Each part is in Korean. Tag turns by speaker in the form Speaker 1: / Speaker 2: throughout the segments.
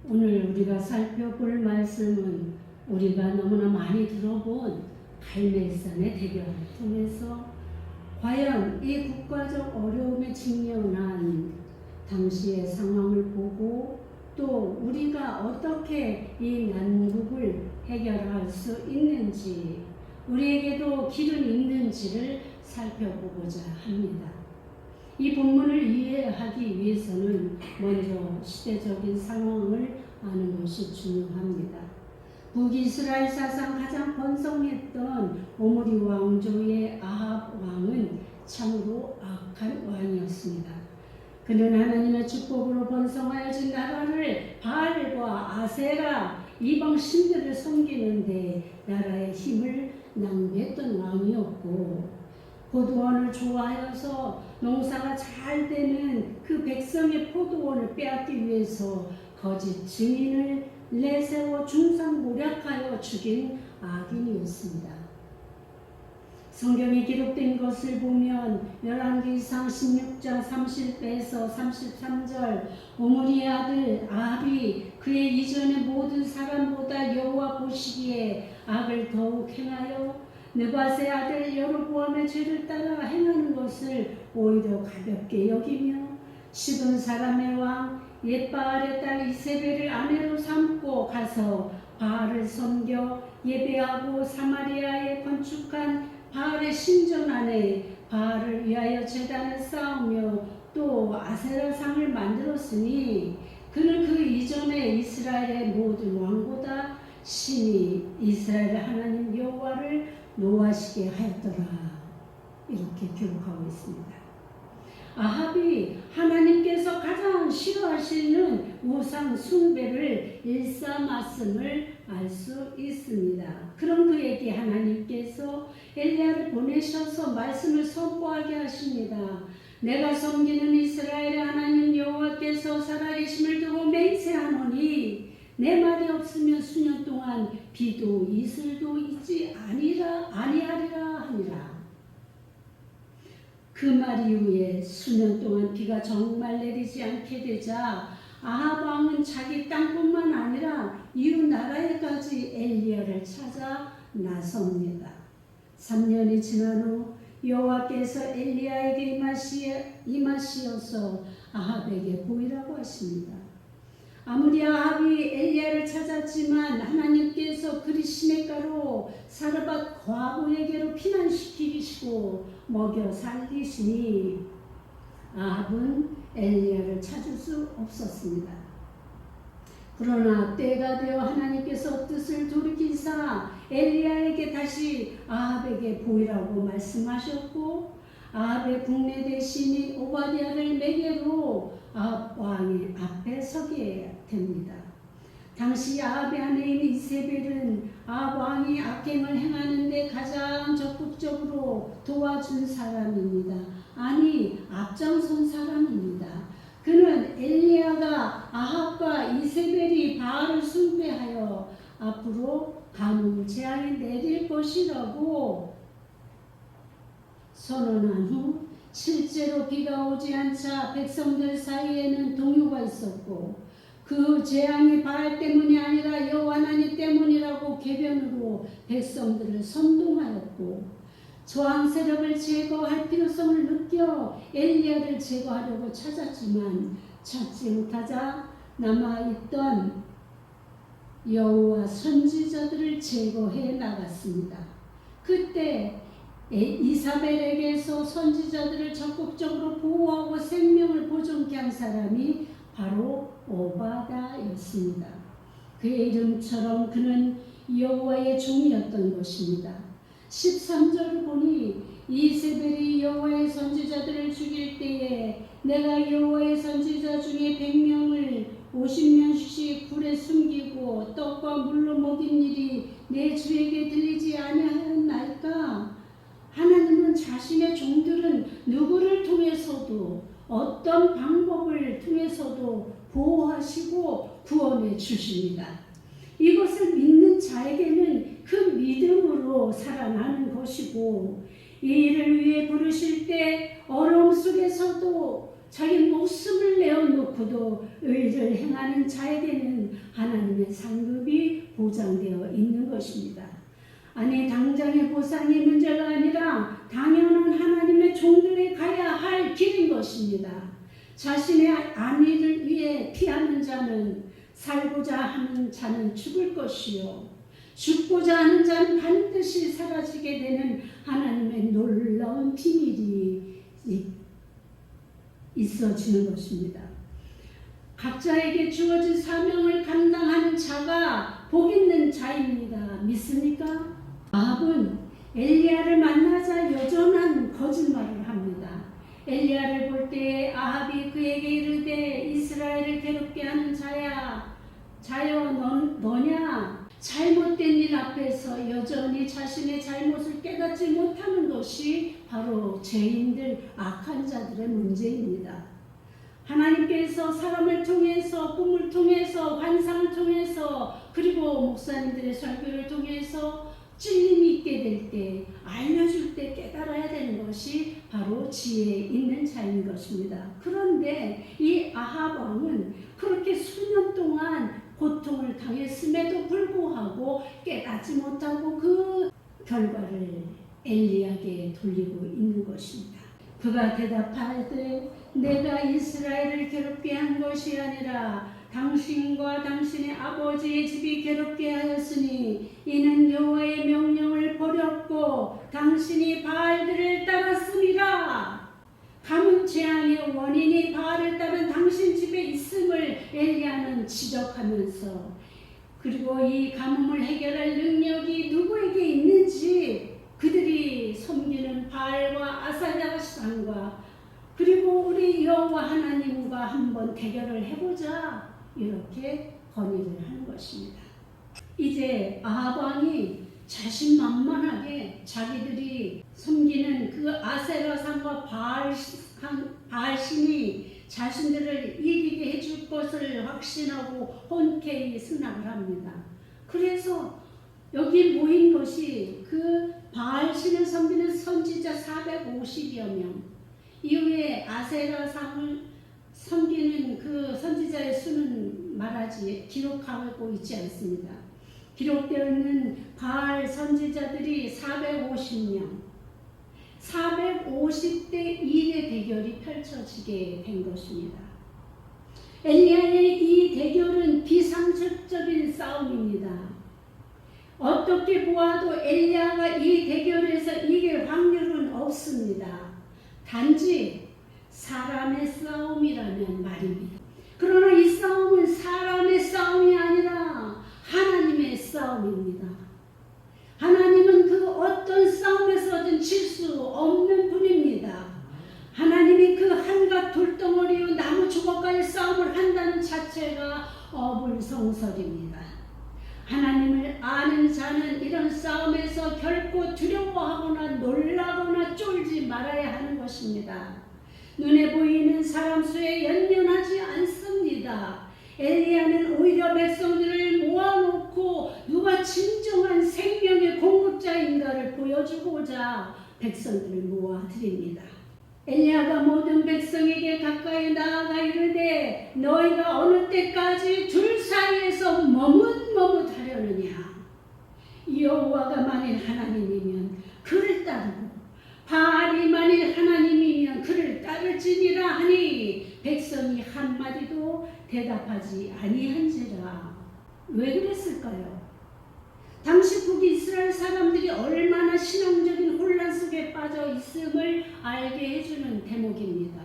Speaker 1: 오늘 우리가 살펴볼 말씀은 우리가 너무나 많이 들어본 갈멜산의 대결을 통해서 과연 이 국가적 어려움에 직면한 당시의 상황을 보고 또 우리가 어떻게 이 난국을 해결할 수 있는지, 우리에게도 길은 있는지를 살펴보고자 합니다. 이 본문을 이해하기 위해서는 먼저 시대적인 상황을 아는 것이 중요합니다. 북이스라엘 사상 가장 번성했던 오므리 왕조의 아합 왕은 참으로 악한 왕이었습니다. 그는 하나님의 축복으로 번성하여진 나라를 바알과 아세라 이방 신들을 섬기는데 나라의 힘을 낭비했던 왕이었고, 포도원을 좋아하여서 농사가 잘 되는 그 백성의 포도원을 빼앗기 위해서 거짓 증인을 내세워 중상모략하여 죽인 악인이었습니다. 성경에 기록된 것을 보면 열왕기상 16장 30에서 33절, 오므리의 아들 아합이 그의 이전의 모든 사람보다 여호와 보시기에 악을 더욱 행하여 느밧의 아들 여로보암의 죄를 따라 행하는 것을 오히려 가볍게 여기며 시돈 사람의 왕 옛바알의 딸 이세벨을 아내로 삼고 가서 바알을 섬겨 예배하고 사마리아에 건축한 바알의 신전 안에 바알을 위하여 제단을 쌓으며 또 아세라상을 만들었으니 그는 그 이전에 이스라엘의 모든 왕보다 심히 이스라엘 하나님 여호와를 노하시게 하였더라. 이렇게 기록하고 있습니다. 아합이 하나님께서 가장 싫어하시는 우상 숭배를 일삼았음을 알 수 있습니다. 그런 그에게 하나님께서 엘리야를 보내셔서 말씀을 선포하게 하십니다. 내가 섬기는 이스라엘의 하나님 여호와께서 살아계심을 두고 맹세하노니 내 말이 없으면 수년 동안 비도 이슬도 있지 아니하리라 하니라. 그 말 이후에 수년 동안 비가 정말 내리지 않게 되자 아합 왕은 자기 땅뿐만 아니라 이웃 나라에까지 엘리야를 찾아 나섭니다. 3년이 지난 후 여호와께서 엘리야에게 임하시어서 아합에게 보이라고 하십니다. 아무리 아합이 엘리야를 찾았지만 하나님께서 그리 시냇가로 사르밧 과부에게로 피난시키시고 먹여 살리시니 아합은 엘리야를 찾을 수 없었습니다. 그러나 때가 되어 하나님께서 뜻을 돌이키사 엘리야에게 다시 아합에게 보이라고 말씀하셨고, 아합의 국내 대신인 오바댜를 매개로 아합 왕의 앞에 서게 됩니다. 당시 아합의 아내인 이세벨은 아합 왕이 악행을 행하는 데 가장 적극적으로 도와준 사람입니다. 아니, 앞장선 사람입니다. 그는 엘리야가 아합과 이세벨이 바알을 숭배하여 앞으로 가뭄 재앙이 내릴 것이라고 선언한 후 실제로 비가 오지 않자 백성들 사이에는 동요가 있었고, 그 재앙이 바알 때문이 아니라 여호와 하나님 때문이라고 궤변으로 백성들을 선동하였고, 저항 세력을 제거할 필요성을 느껴 엘리야를 제거하려고 찾았지만 찾지 못하자 남아있던 여호와 선지자들을 제거해 나갔습니다. 그때 이사벨에게서 선지자들을 적극적으로 보호하고 생명을 보존케 한 사람이 바로 오바댜였습니다. 그의 이름처럼 그는 여호와의 종이었던 것입니다. 13절을 보니 이세벨이 여호와의 선지자들을 죽일 때에 내가 여호와의 선지자 중에 100명을 50년씩 굴에 숨기고 떡과 물로 먹인 일이 내 주에게 들리지 아니하였나이까? 하나님은 자신의 종들은 누구를 통해서도 어떤 방법을 통해서도 보호하시고 구원해 주십니다. 이것을 믿는 자에게는 그 믿음으로 살아나는 것이고, 이 일을 위해 부르실 때 어려움 속에서도 자기 목숨을 내어놓고도 의를 행하는 자에게는 하나님의 상급이 보장되어 있는 것입니다. 아니 당장의 보상이 문제가 아니라 당연한 하나님의 종들이 가야 할 길인 것입니다. 자신의 안위를 위해 피하는 자는 살고자 하는 자는 죽을 것이요 죽고자 하는 자는 반드시 사라지게 되는 하나님의 놀라운 비밀이 있어지는 것입니다. 각자에게 주어진 사명을 감당하는 자가 복 있는 자입니다. 믿습니까? 아합은 엘리야를 만나자 여전한 거짓말을 합니다. 엘리야를 볼 때 아합이 그에게 이르되 이스라엘을 괴롭게 하는 자여 너냐? 잘못된 일 앞에서 여전히 자신의 잘못을 깨닫지 못하는 것이 바로 죄인들, 악한 자들의 문제입니다. 하나님께서 사람을 통해서, 꿈을 통해서, 환상을 통해서, 그리고 목사님들의 설교를 통해서 찔림이 있게 될 때, 알려줄 때 깨달아야 되는 것이 바로 지혜 있는 자인 것입니다. 그런데 이 아합 왕은 그렇게 수년 동안 고통을 당했음에도 불구하고 깨닫지 못하고 그 결과를 엘리야에게 돌리고 있는 것입니다. 그가 대답하되 내가 이스라엘을 괴롭게 한 것이 아니라 당신과 당신의 아버지의 집이 괴롭게 하였으니 이는 여호와의 명령을 버렸고 당신이 바알들을 따랐음이라. 가뭄 재앙의 원인이 바알을 따른 당신 집에 있음을 엘리야는 지적하면서 그리고 이 가뭄을 해결할 능력이 누구에게 있는지 그들이 섬기는 바알과 아사랴상과 그리고 우리 여호와 하나님과 한번 대결을 해보자 이렇게 건의를 하는 것입니다. 이제 아합 왕이 자신만만하게 자기들이 섬기는 그 아세라상과 바알신이 자신들을 이기게 해줄 것을 확신하고 혼쾌히 승낙을 합니다. 그래서 여기 모인 것이 그 바알신을 섬기는 선지자 450여 명, 이후에 아세라상을 섬기는 그 선지자의 수는 기록하고 있지 않습니다. 기록되어 있는 바알 선지자들이 450명, 450대 1의 대결이 펼쳐지게 된 것입니다. 엘리야의 이 대결은 비상식적인 싸움입니다. 어떻게 보아도 엘리야가 이 대결에서 이길 확률은 없습니다. 단지 사람의 싸움이라면 말입니다. 그러나 이 싸움은 사람의 싸움이 아니라 하나님의 싸움입니다. 하나님은 그 어떤 싸움에서든 질 수 없는 분입니다. 하나님이 그 한갓 돌덩어리와 나무 조각과의 싸움을 한다는 자체가 어불성설입니다. 하나님을 아는 자는 이런 싸움에서 결코 두려워하거나 놀라거나 쫄지 말아야 하는 것입니다. 눈에 보이는 사람 수에 연연하지 않습니다. 엘리야는 오히려 백성들을 모아놓고 누가 진정한 생명의 공급자인가를 보여주고자 백성들을 모아드립니다. 엘리야가 모든 백성에게 가까이 나아가 이르되 너희가 어느 때까지 둘 사이에서 머뭇머뭇하려느냐. 여호와가 만일 하나님이면 그를 따르고 바알이 만일 하나님이면 그를 따를지니라 하니 백성이 한마디도 대답하지 아니한지라. 왜 그랬을까요? 당시 북이스라엘 사람들이 얼마나 신앙적인 혼란 속에 빠져 있음을 알게 해주는 대목입니다.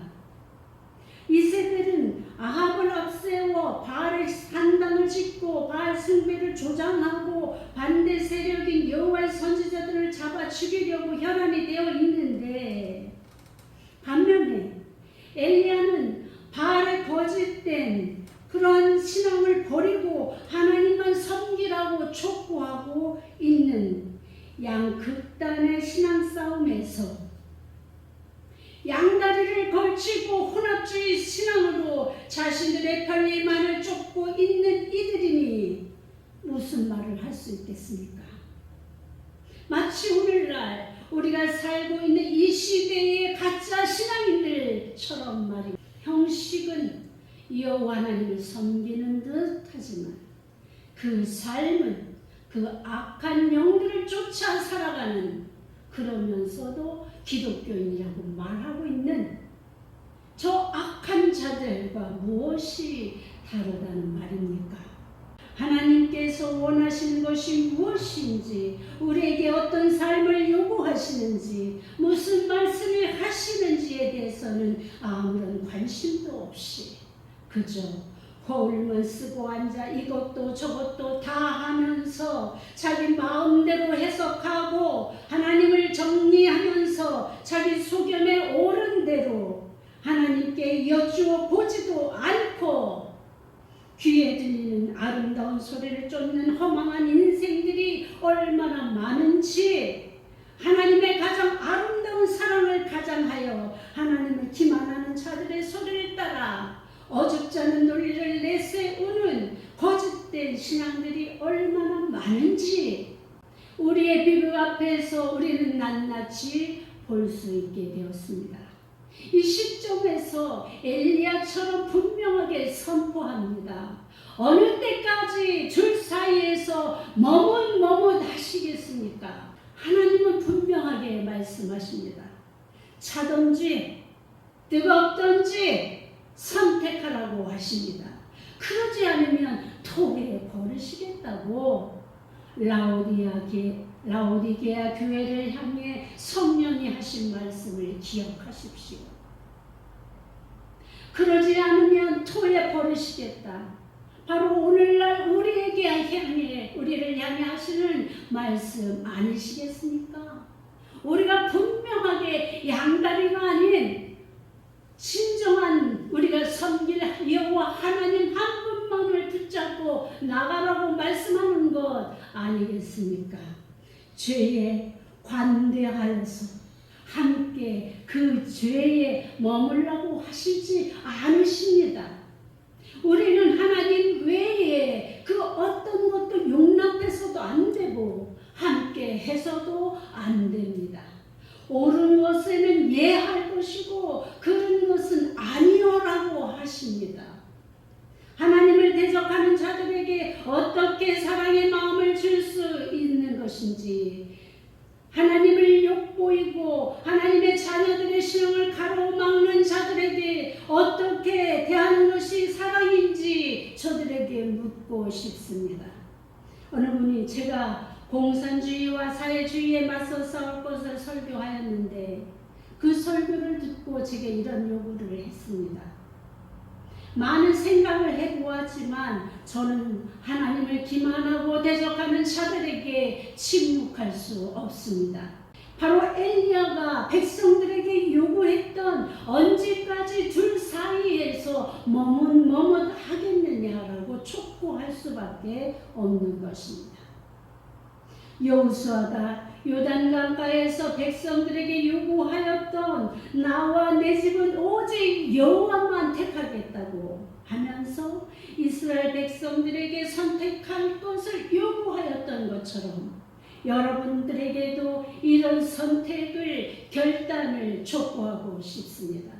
Speaker 1: 이세벨은 아합을 앞세워 바알의 산당을 짓고 바알 숭배를 조장하고 반대 세력인 여호와의 선지자들을 잡아 죽이려고 혈안이 되어 있는데, 반면에 엘리야는 바알의 거짓된 그런 신앙을 버리고 하나님만 섬기라고 촉구하고 있는 양극단의 신앙 싸움에서 양다리를 걸치고 혼합주의 신앙으로 자신들의 편리만을 쫓고 있는 이들이니 무슨 말을 할 수 있겠습니까? 마치 오늘날 우리가 살고 있는 이 시대의 가짜 신앙인들처럼 말입니다. 형식은 여호와 하나님을 섬기는 듯 하지만 그 삶은 그 악한 영들을 쫓아 살아가는, 그러면서도 기독교인이라고 말하고 있는 저 악한 자들과 무엇이 다르다는 말입니까? 하나님께서 원하시는 것이 무엇인지, 우리에게 어떤 삶을 요구하시는지, 무슨 말씀을 하시는지에 대해서는 아무런 관심도 없이 그저 거울만 쓰고 앉아 이것도 저것도 다 하면서 자기 마음대로 해석하고 하나님을 정리하면서 자기 소견에 옳은 대로 하나님께 여쭈어 보지도 않고 귀에 들리는 아름다운 소리를 쫓는 허망한 인생들이 얼마나 많은지, 하나님의 가장 아름다운 사랑을 가장하여 하나님을 기만하는 자들의 소리를 따라 어줍지 않은 논리를 내세우는 거짓된 신앙들이 얼마나 많은지 우리의 비극 앞에서 우리는 낱낱이 볼 수 있게 되었습니다. 이 시점에서 엘리야처럼 분명하게 선포합니다. 어느 때까지 줄 사이에서 머뭇머뭇하시겠습니까? 하나님은 분명하게 말씀하십니다. 차든지 뜨겁든지 선택하라고 하십니다. 그러지 않으면 토기에 버리시겠다고 라오디게아 교회를 향해 성령이 하신 말씀을 기억하십시오. 그러지 않으면 토에 버리시겠다. 바로 오늘날 우리를 향해 하시는 말씀 아니시겠습니까? 우리가 분명하게 양다리가 아닌 진정한 우리가 섬길 여호와 하나님 한 분만을 붙잡고 나가라고 말씀하는 것 아니겠습니까? 죄에 관대하여서 함께 그 죄에 머물라고 하시지 않으십니다. 우리는 하나님 외에 그 어떤 것도 용납해서도 안 되고 함께 해서도 안 됩니다. 옳은 것에는 예할 것이고 그른 것은 아니오라고 하십니다. 하나님을 대적하는 자들에게 어떻게 사랑의 마음을 줄 수 있는 것인지, 하나님을 욕보이고 하나님의 자녀들의 신앙을 가로막는 자들에게 어떻게 대하는 것이 사랑인지 저들에게 묻고 싶습니다. 어느 분이 제가 공산주의와 사회주의에 맞서 싸울 것을 설교하였는데 그 설교를 듣고 제게 이런 요구를 했습니다. 많은 생각을 해보았지만 저는 하나님을 기만하고 대적하는 자들에게 침묵할 수 없습니다. 바로 엘리야가 백성들에게 요구했던 언제까지 둘 사이에서 머뭇머뭇하겠느냐라고 촉구할 수밖에 없는 것입니다. 여호수아가 요단강가에서 백성들에게 요구하였던 나와 내 집은 오직 여호와만 택하겠다고 하면서 이스라엘 백성들에게 선택할 것을 요구하였던 것처럼 여러분들에게도 이런 선택을, 결단을 촉구하고 싶습니다.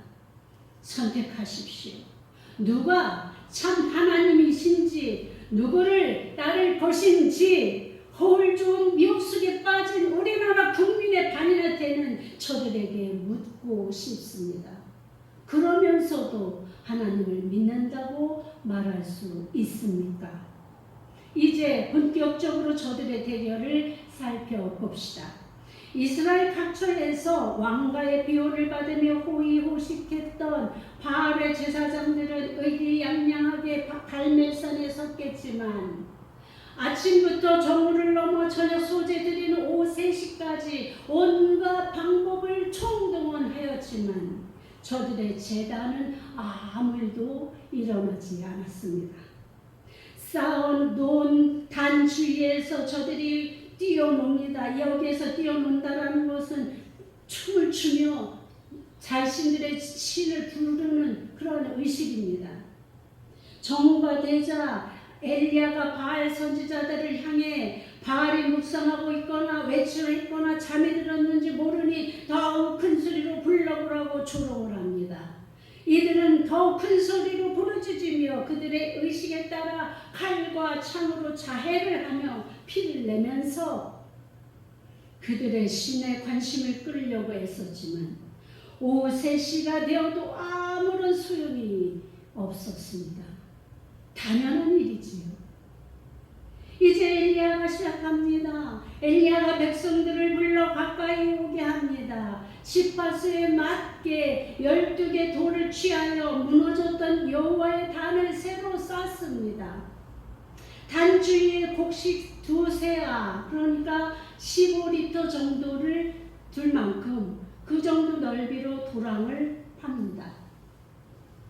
Speaker 1: 선택하십시오. 누가 참 하나님이신지, 누구를 따를 것인지, 거울 좋은 미혹 속에 빠진 우리나라 국민의 반이나 되는 저들에게 묻고 싶습니다. 그러면서도 하나님을 믿는다고 말할 수 있습니까? 이제 본격적으로 저들의 대결을 살펴봅시다. 이스라엘 각처에서 왕가의 비호를 받으며 호의호식했던 바알의 제사장들은 의기양양하게 갈멜산에 섰겠지만 아침부터 정오를 넘어 저녁 소재 드리는 오후 3시까지 온갖 방법을 총동원하였지만 저들의 제단은 아무 일도 일어나지 않았습니다. 쌓아놓은 단 주위에서 저들이 뛰어놉니다. 여기에서 뛰어논다라는 것은 춤을 추며 자신들의 신을 부르는 그런 의식입니다. 정오가 되자 엘리야가 바알 선지자들을 향해 바알이 묵상하고 있거나 외출했거나 잠에 들었는지 모르니 더욱 큰 소리로 불러보라고 조롱을 합니다. 이들은 더 큰 소리로 부르짖으며 그들의 의식에 따라 칼과 창으로 자해를 하며 피를 내면서 그들의 신에 관심을 끌려고 애썼지만 오후 3시가 되어도 아무런 소용이 없었습니다. 당연한 일이지요. 이제 엘리야가 시작합니다. 엘리야가 백성들을 불러 가까이 오게 합니다. 시파수에 맞게 12개 돌을 취하여 무너졌던 여호와의 단을 새로 쌓습니다. 단 주위에 곡식 2세아, 그러니까 15리터 정도를 둘 만큼 그 정도 넓이로 도랑을 팝니다.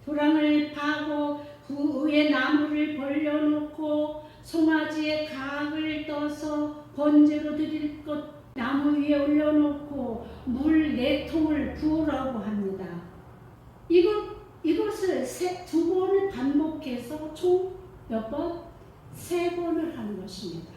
Speaker 1: 도랑을 파고 그 위에 나무를 벌려놓고 송아지에 각을 떠서 번제로 드릴 것 나무 위에 올려놓고 물 4통을 부으라고 합니다. 이것을 2번을 반복해서 총 몇 번? 3번을 하는 것입니다.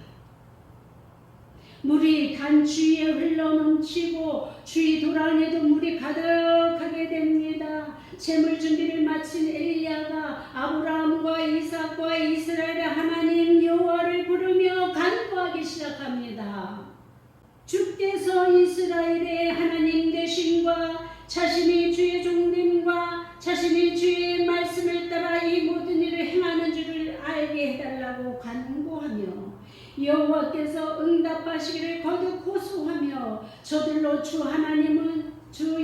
Speaker 1: 물이 단 주위에 흘러넘치고 주위 도랑에도 물이 가득하게 됩니다. 제물 준비를 마친 엘리야가 아브라함과 이삭과 이스라엘의 하나님 여호와를 부르며 간구하기 시작합니다. 주께서 이스라엘의 하나님 되심과 자신이 주의 종됨과 자신이 주의 말씀을 따라 이 모든 일을 행하는 줄을 알게 해달라고 간구하며 여호와께서 응답하시기를 거듭 호소하며 저들로 주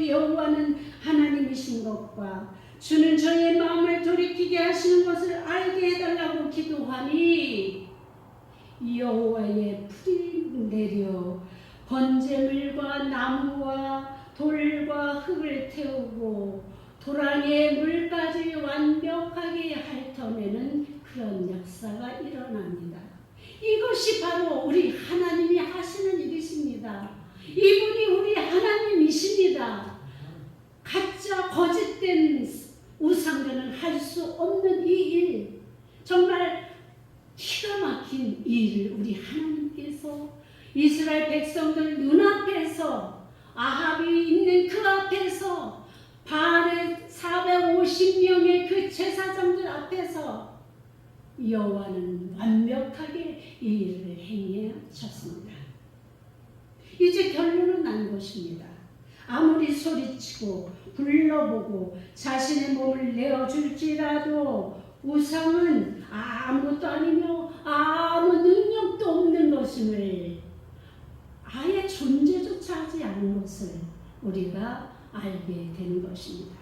Speaker 1: 여호와는 하나님이신 것과 주는 저의 마음을 돌이키게 하시는 것을 알게 해달라고 기도하니 여호와의 풀이 내려 번제물과 나무와 돌과 흙을 태우고 도랑의 물까지 완벽하게 핥아내는 그런 역사가 일어납니다. 이것이 바로 우리 하나님이 하시는 일이십니다. 이분이 우리 하나님이십니다. 가짜 거짓된 우상들은 할 수 없는 이 일, 정말 기가 막힌 이 일을 우리 하나님께서 이스라엘 백성들 눈앞에서 아합이 있는 그 앞에서 바알의 450명의 그 제사장들 앞에서 여호와는 완벽하게 이 일을 행하셨습니다. 이제 결론은 난 것입니다. 아무리 소리치고 불러보고 자신의 몸을 내어줄지라도 우상은 아무것도 아니며 아무 능력도 없는 것임을, 아예 존재조차 하지 않은 것을 우리가 알게 되는 것입니다.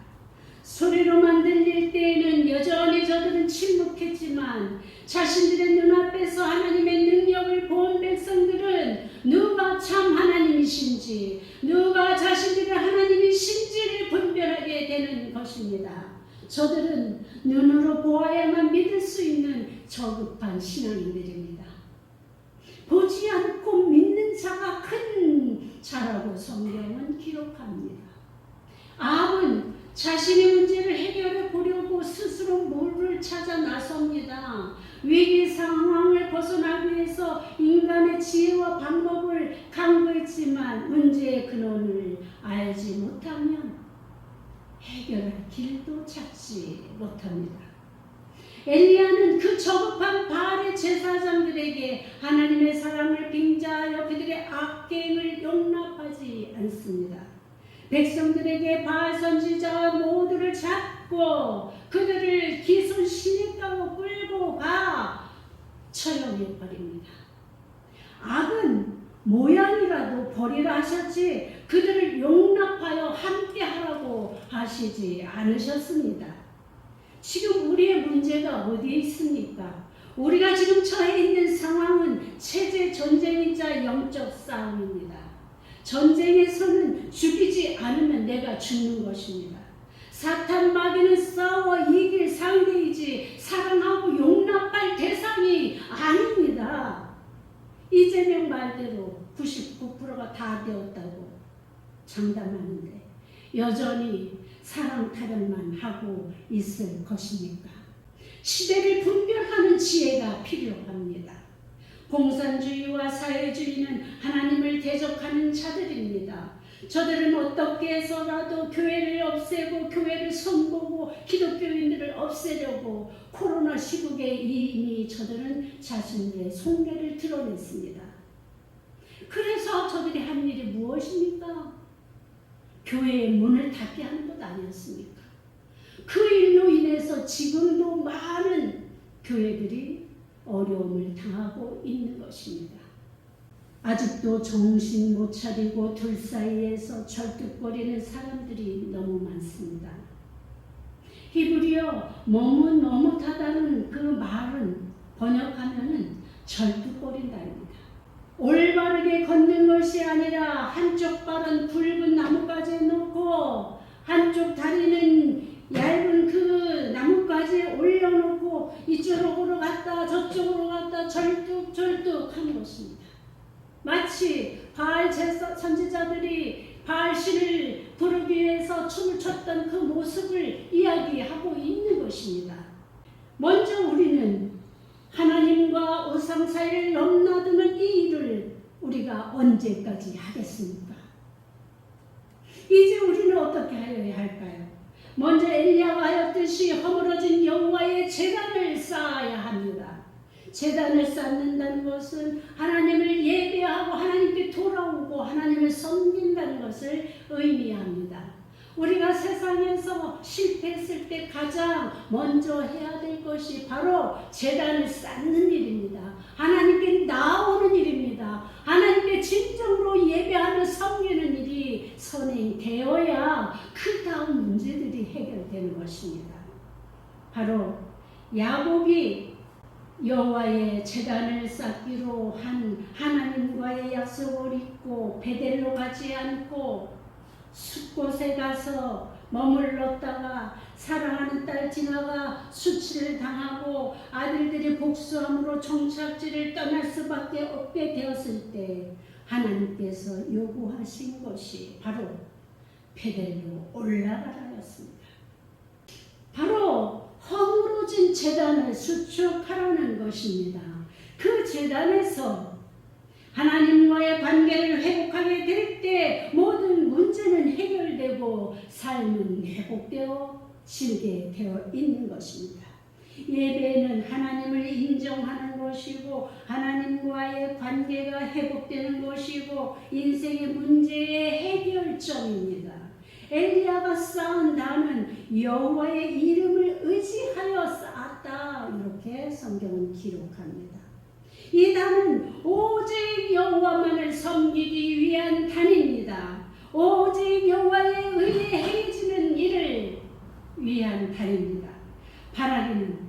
Speaker 1: 소리로만 들릴 때에는 여전히 저들은 침묵했지만 자신들의 눈앞에서 하나님의 능력을 본 백성들은 누가 참 하나님이신지, 누가 자신들의 하나님이신지를 분별하게 되는 것입니다. 저들은 눈으로 보아야만 믿을 수 있는 저급한 신앙인들입니다. 보지 않고 믿는 자가 큰 자라고 성경은 기록합니다. 아합은 자신의 문제를 해결해 보려고 스스로 물을 찾아 나섭니다. 위기 상황을 벗어나기 위해서 인간의 지혜와 방법을 강구했지만 문제의 근원을 알지 못하면 해결할 길도 찾지 못합니다. 엘리야는 그 저급한 바알의 제사장들에게 하나님의 사랑을 빙자하여 그들의 악행을 용납하지 않습니다. 백성들에게 바알 선지자와 모두를 잡고 그들을 기손 시냇가로 끌고 가 처형해 버립니다. 악은 모양이라도 버리라 하셨지 그들을 용납하여 함께 하라고 하시지 않으셨습니다. 지금 우리의 문제가 어디에 있습니까? 우리가 지금 처해 있는 상황은 체제 전쟁이자 영적 싸움입니다. 전쟁에서는 죽이지 않으면 내가 죽는 것입니다. 사탄 마귀는 싸워 이길 상대이지 사랑하고 용납할 대상이 아닙니다. 이재명 말대로 99%가 다 되었다고 장담하는데 여전히 사랑 타령만 하고 있을 것입니까? 시대를 분별하는 지혜가 필요합니다. 공산주의와 사회주의는 하나님을 대적하는 자들입니다. 저들은 어떻게 해서라도 교회를 없애고 교회를 손보고 기독교인들을 없애려고 코로나 시국에 이미 저들은 자신들의 속내를 드러냈습니다. 그래서 저들이 한 일이 무엇입니까? 교회의 문을 닫게 하는 것 아니었습니까? 그 일로 인해서 지금도 많은 교회들이 어려움을 당하고 있는 것입니다. 아직도 정신 못 차리고 둘 사이에서 절뚝거리는 사람들이 너무 많습니다. 히브리어 머뭇머뭇하다는 그 말은 번역하면은 절뚝거린다입니다. 올바르게 걷는 것이 아니라 한쪽 발은 굵은 나뭇가지에 놓고 한쪽 다리는 얇은 그 나뭇가지에 올려놓고 이쪽으로 갔다 저쪽으로 갔다 절뚝절뚝 하는 것입니다. 마치 바알 선지자들이 바알 신을 부르기 위해서 춤을 췄던 그 모습을 이야기하고 있는 것입니다. 먼저 우리는 하나님과 우상 사이를 넘나드는 이 일을 우리가 언제까지 하겠습니까? 이제 우리는 어떻게 하여야 할까요? 먼저 엘리야가 하였듯이 허물어진 여호와의 제단을 쌓아야 합니다. 제단을 쌓는다는 것은 하나님을 예배하고 하나님께 돌아오고 하나님을 섬긴다는 것을 의미합니다. 우리가 세상에서 실패했을 때 가장 먼저 해야 될 것이 바로 제단을 쌓는 일입니다. 하나님께 나오는 일입니다. 하나님께 진정으로 예배하며 섬기는 일이 선행되어야 그 다음 문제들이 해결되는 것입니다. 바로 야곱이 여호와의 제단을 쌓기로 한 하나님과의 약속을 잊고 베델로 가지 않고 숲곳에 가서 머물렀다가 사랑하는 딸 디나가 수치를 당하고 아들들이 복수함으로 종착지를 떠날 수밖에 없게 되었을 때 하나님께서 요구하신 것이 바로 베델로 올라가라였습니다. 바로 허물어진 제단을 수축하라는 것입니다. 그 제단에서 하나님과의 관계를 회복하게 될 때 모든 문제는 해결되고 삶은 회복되어지게 되어 있는 것입니다. 예배는 하나님을 인정하는 것이고 하나님과의 관계가 회복되는 것이고 인생의 문제의 해결점입니다. 엘리야가 쌓은 단은 여호와의 이름을 의지하여 쌓았다, 이렇게 성경은 기록합니다. 이 단은 오직 여호와만을 섬기기 위한 단입니다. 오직 여호와의 의에 행해지는 일을 위한 단입니다. 바라기는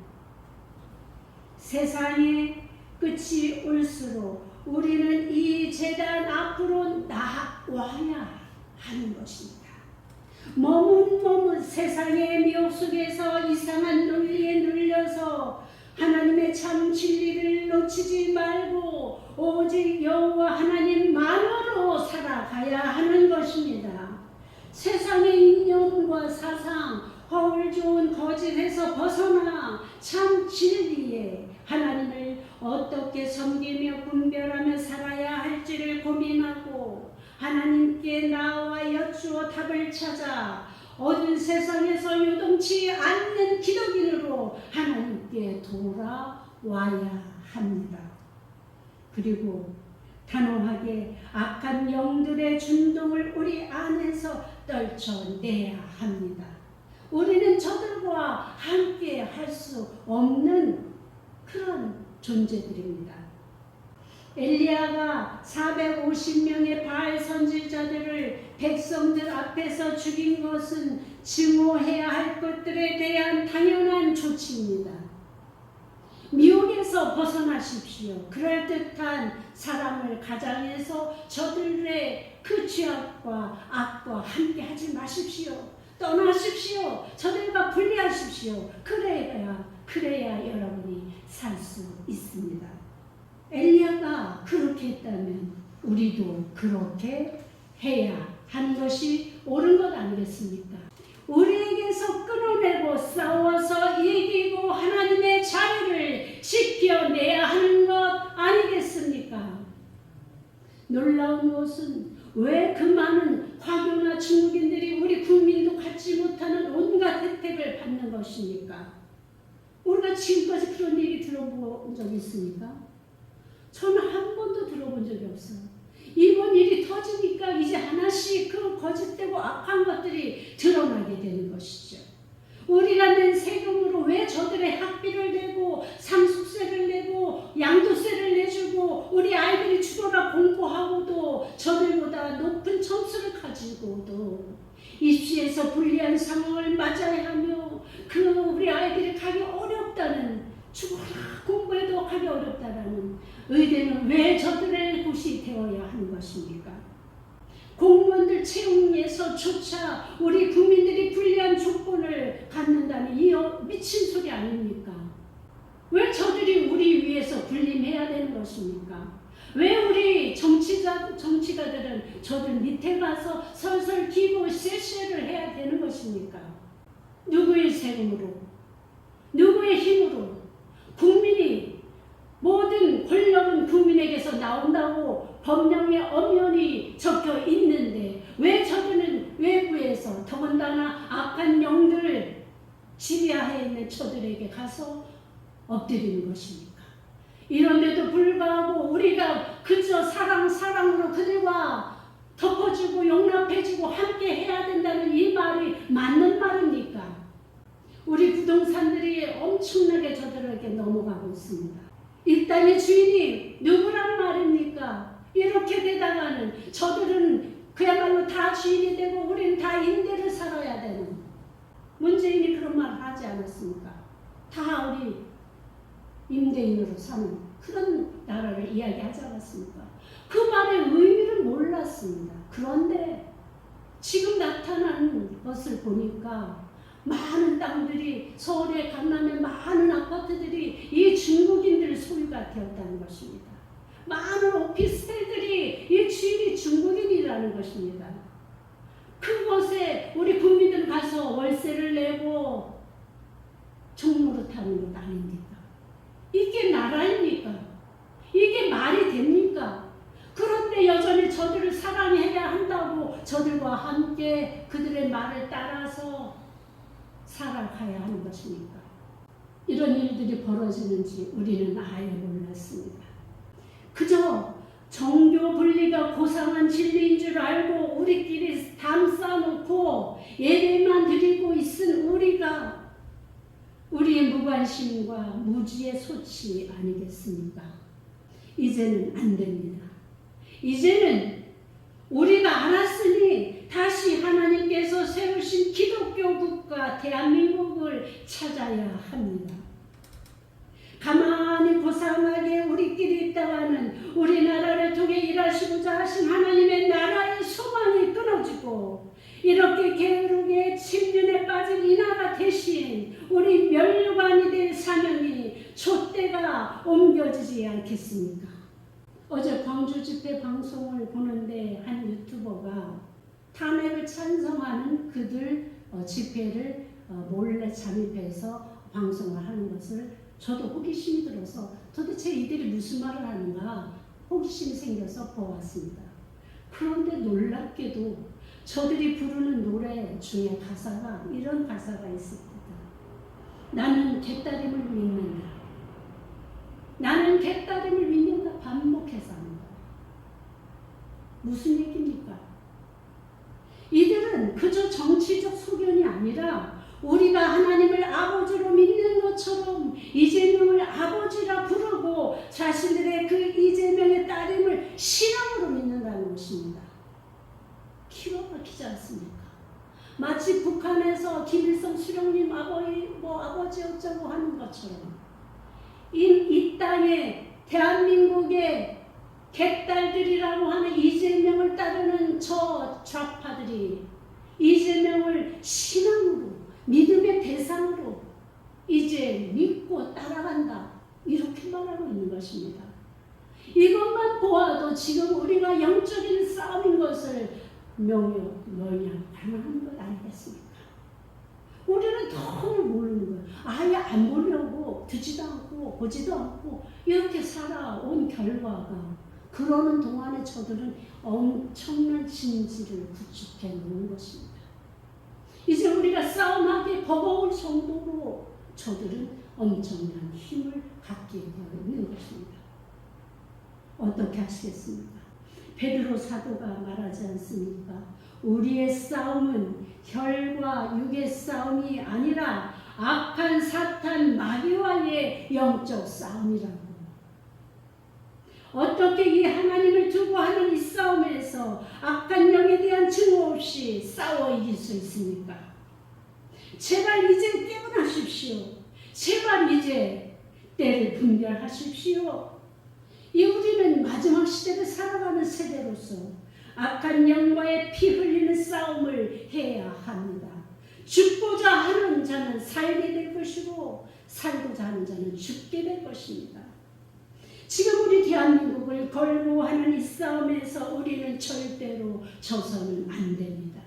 Speaker 1: 세상의 끝이 올수록 우리는 이 제단 앞으로 나와야 하는 것입니다. 머뭇머뭇 세상의 미혹 속에서 이상한 논리에 눌려서 하나님의 참 진리를 놓치지 말고 오직 여호와 하나님만으로 살아가야 하는 것입니다. 세상의 이념과 사상, 허울 좋은 거짓에서 벗어나 참 진리에 하나님을 어떻게 섬기며 분별하며 살아야 할지를 고민하고 하나님께 나와 여쭈어 답을 찾아 어두운 세상에서 요동치 않는 기독인으로 하나님께 돌아와야 합니다. 그리고 단호하게 악한 영들의 준동을 우리 안에서 떨쳐내야 합니다. 우리는 저들과 함께 할 수 없는 그런 존재들입니다. 엘리야가 450명의 바알 선지자들을 백성들 앞에서 죽인 것은 증오해야 할 것들에 대한 당연한 조치입니다. 미혹에서 벗어나십시오. 그럴듯한 사람을 가장해서 저들의 그 죄악과 악과 함께 하지 마십시오. 떠나십시오. 저들과 분리하십시오. 그래야 여러분이 살 수 있습니다. 엘리야가 그렇게 했다면 우리도 그렇게 해야 하는 것이 옳은 것 아니겠습니까? 우리에게서 끊어내고 싸워서 이기고 하나님의 자유를 지켜내야 하는 것 아니겠습니까? 놀라운 것은 왜 그 많은 화교나 중국인들이 우리 국민도 갖지 못하는 온갖 혜택을 받는 것입니까? 우리가 지금까지 그런 얘기 들어본 적 있습니까? 저는 한 번도 들어본 적이 없어요. 이번 일이 터지니까 이제 하나씩 그 거짓되고 악한 것들이 드러나게 되는 것이죠. 우리가 낸 세금으로 왜 저들의 학비를 내고 상속세를 내고 양도세를 내주고 우리 아이들이 죽어라 공부하고도 저들보다 높은 점수를 가지고도 입시에서 불리한 상황을 맞아야 하며 그 우리 아이들이 가기 어렵다는 죽어라 공부해도 가기 어렵다라는 의대는 왜 저들의 곳이 되어야 하는 것입니까? 공무원들 채용에서조차 우리 국민들이 불리한 조건을 갖는다는 이 미친 소리 아닙니까? 왜 저들이 우리 위해서 군림해야 되는 것입니까? 왜 우리 정치가들은 저들 밑에 가서 설설 기고 쎄쎄를 해야 되는 것입니까? 누구의 세금으로? 누구의 힘으로? 국민이 모든 권력은 국민에게서 나온다고 법령에 엄연히 적혀 있는데 왜 저들은 외부에서 더군다나 악한 영들 지배하에 있는 저들에게 가서 엎드리는 것입니까? 이런데도 불구하고 우리가 그저 사랑으로 그들과 덮어주고 용납해주고 함께 해야 된다는 이 말이 맞는 말입니까? 우리 부동산들이 엄청나게 저들에게 넘어가고 있습니다. 이 땅의 주인이 누구란 말입니까? 이렇게 되다가는 저들은 그야말로 다 주인이 되고 우리는 다 임대를 살아야 되는, 문재인이 그런 말을 하지 않았습니까? 다 우리 임대인으로 사는 그런 나라를 이야기하지 않았습니까? 그 말의 의미를 몰랐습니다. 그런데 지금 나타난 것을 보니까 많은 땅들이 서울의 강남의 많은 아파트들이 이 중국인들 소유가 되었다는 것입니다. 많은 오피스텔들이 이 주인이 중국인이라는 것입니다. 그곳에 우리 국민들은 가서 월세를 내고 종로로 타는 것 아닙니까? 이게 나라입니까? 이게 말이 됩니까? 그런데 여전히 저들을 사랑해야 한다고 저들과 함께 그들의 말을 따라서 살아가야 하는 것입니까? 이런 일들이 벌어지는지 우리는 아예 몰랐습니다. 그저 정교 분리가 고상한 진리인 줄 알고 우리끼리 담쌓놓고 예배만 드리고 있은 우리가 우리의 무관심과 무지의 소치 아니겠습니까? 이제는 안 됩니다. 이제는 우리가 알았으니 다시 하나님께서 세우신 기독교 국가 대한민국을 찾아야 합니다. 가만히 고상하게 우리끼리 있다가는 우리나라를 통해 일하시고자 하신 하나님의 나라의 소망이 끊어지고 이렇게 게으르게 침륜에 빠진 이 나라 대신 우리 면류관이 될 사명이 촛대가 옮겨지지 않겠습니까? 어제 광주 집회 방송을 보는데 한 유튜버가 탄핵을 찬성하는 그들 집회를 몰래 잠입해서 방송을 하는 것을 저도 호기심이 들어서 도대체 이들이 무슨 말을 하는가 호기심이 생겨서 보았습니다. 그런데 놀랍게도 저들이 부르는 노래 중에 가사가 이런 가사가 있습니다. 나는 개따림을 믿는다. 나는 개따림을 믿는다. 반복해서 합니다. 무슨 얘기입니까? 이들은 그저 정치적 소견이 아니라 우리가 하나님을 아버지로 믿는 것처럼 이재명을 아버지라 부르고 자신들의 그 이재명의 따름을 신앙으로 믿는다는 것입니다. 기가 막히지 않습니까? 마치 북한에서 김일성 수령님 아버지 어쩌고 하는 것처럼 이 땅에 대한민국의 객달들이라고 하는 이재명을 따르는 저 좌파들이 이재명을 신앙으로 믿음의 대상으로 이제 믿고 따라간다 이렇게 말하고 있는 것입니다. 이것만 보아도 지금 우리가 영적인 싸움인 것을 명령할 것 아니겠습니까? 우리는 너무 모르는 거예요. 아예 안 보려고 듣지도 않고 보지도 않고 이렇게 살아온 결과가 그러는 동안에 저들은 엄청난 진지를 구축해 놓는 것입니다. 이제 우리가 싸움하기 버거울 정도로 저들은 엄청난 힘을 갖게 되어 있는 것입니다. 어떻게 하시겠습니까? 베드로 사도가 말하지 않습니까? 우리의 싸움은 혈과 육의 싸움이 아니라 악한 사탄 마귀와의 영적 싸움이라고. 어떻게 이 하나님을 두고 하는 이 싸움에서 악한 영에 대한 증오 없이 싸워 이길 수 있습니까? 제발 이제 깨어나십시오. 제발 이제 때를 분별하십시오. 이 우리는 마지막 시대를 살아가는 세대로서 악한 영과의 피 흘리는 싸움을 해야 합니다. 죽고자 하는 자는 살게 될 것이고 살고자 하는 자는 죽게 될 것입니다. 지금 우리 대한민국을 걸고 하는 이 싸움에서 우리는 절대로 져서는 안 됩니다.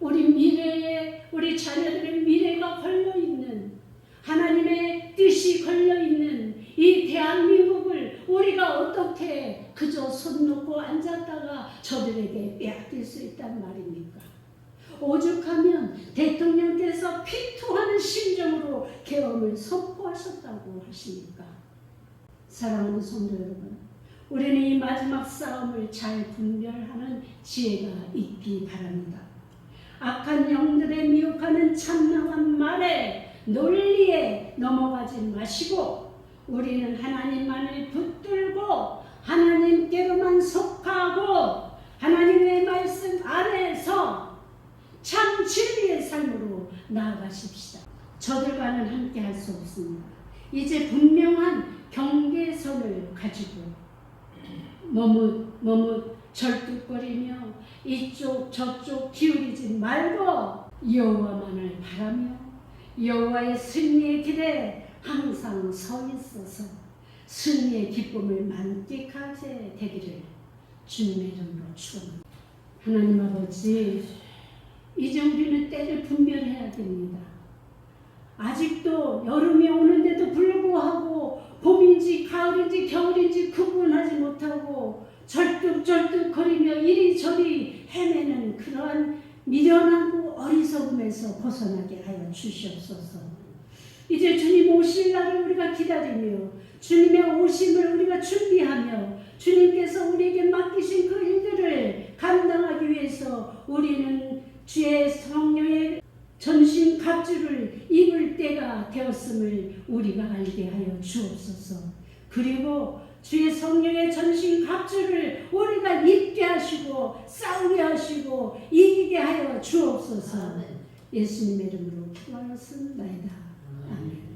Speaker 1: 우리 미래에, 우리 자녀들의 미래가 걸려있는, 하나님의 뜻이 걸려있는 이 대한민국을 우리가 어떻게 그저 손 놓고 앉았다가 저들에게 빼앗길 수 있단 말입니까? 오죽하면 대통령께서 피투하는 심정으로 계엄을 선포하셨다고 하십니까? 사랑하는 성도 여러분, 우리는 이 마지막 싸움을 잘 분별하는 지혜가 있기 바랍니다. 악한 영들의 미혹하는 참나한 말에, 논리에 넘어가지 마시고 우리는 하나님만을 붙들고 하나님께로만 속하고 하나님의 말씀 안에서 참 진리의 삶으로 나아가십시다. 저들과는 함께 할 수 없습니다. 이제 분명한 경계선을 가지고 머뭇 절뚝거리며 이쪽 저쪽 기울이지 말고 여호와만을 바라며 여호와의 승리의 길에 항상 서 있어서 승리의 기쁨을 만끽하게 되기를 주님의 이름으로 축원합니다. 하나님 아버지, 이제 우리는 때를 분별해야 됩니다. 아직도 여름이 오는데도 불구하고 봄인지 가을인지 겨울인지 구분하지 못하고 절뚝절뚝거리며 이리저리 헤매는 그러한 미련하고 어리석음에서 벗어나게 하여 주시옵소서. 이제 주님 오실 날을 우리가 기다리며 주님의 오심을 우리가 준비하며 주님께서 우리에게 맡기신 그 일들을 감당하기 위해서 우리는 주의 성령의 전신 갑주를 입을 때가 되었음을 우리가 알게 하여 주옵소서. 그리고 주의 성령의 전신 갑주를 우리가 입게 하시고 싸우게 하시고 이기게 하여 주옵소서. 예수님의 이름으로 기도하였습니다. 아멘.